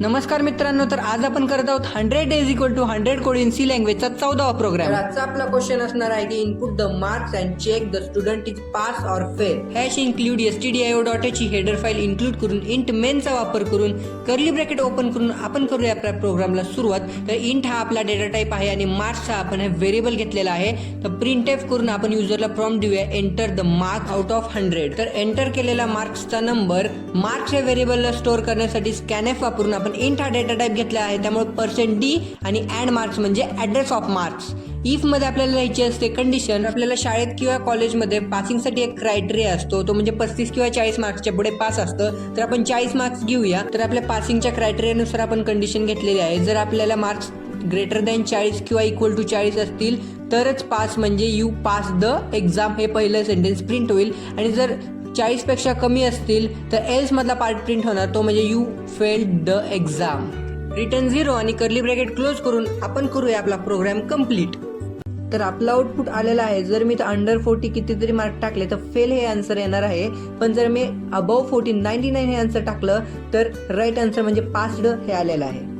नमस्कार मित्रांनो, तर आज आपण करत आहोत 100 days equal to 100 code in C लँग्वेजचा 14वा प्रोग्राम. तर आजचा आपला क्वेश्चन असणार आहे की input the marks and check the student is pass or fail. Hash include stdio.h ही हेडर फाईल इन्क्लूड करून इंट मेनचा वापर करून कर्ली ब्रॅकेट ओपन करून आपण करूया आपल्या प्रोग्रामला सुरुवात. तर इंट हा आपला डेटा टाईप आहे आणि मार्क्स हा आपण व्हेरिएबल घेतलेला आहे. तर प्रिंट एफ करून आपण युजरला प्रॉम्प्ट देऊया enter the marks out of 100. तर एंटर केलेला मार्क्सचा नंबर मार्क्स या व्हेरिएबलला स्टोअर करण्यासाठी स्कॅनएफ वापरून आपण इंट हा डेटा टाईप घेतला आहे. त्यामुळे %d आणि अँड मार्क्स म्हणजे ऍड्रेस ऑफ मार्क्स. इफ मध्ये आपल्याला लिहायची असते कंडिशन. आपल्याला शाळेत किंवा कॉलेजमध्ये पासिंगसाठी एक क्रायटेरिया असतो, तो म्हणजे 35 किंवा 40 मार्क्सच्या पुढे पास असतं. तर आपण 40 मार्क्स घेऊया. तर आपल्या पासिंगच्या क्रायटेरियानुसार आपण कंडिशन घेतलेली आहे. जर आपल्याला मार्क्स ग्रेटर दॅन 40 किंवा इक्वल टू 40 असतील तरच पास म्हणजे यू पास द एक्झाम हे पहिलं सेंटेन्स प्रिंट होईल. आणि जर 40 पेक्षा कमी असतील तर एल्स मधला पार्ट प्रिंट होणार, तो म्हणजे you failed the exam. Return 0 आणि कर्ली ब्रॅकेट क्लोज करून आपण करूया आपला प्रोग्राम कम्प्लीट. तर आपलं आउटपुट आलेलं आहे. जर मी अंडर 40 कितीतरी मार्क टाकले तर फेल हे आन्सर येणार आहे. पण जर मी अबव 40 99 हे आन्सर टाकलं तर राईट आन्सर म्हणजे पास्ड हे आलेलं आहे.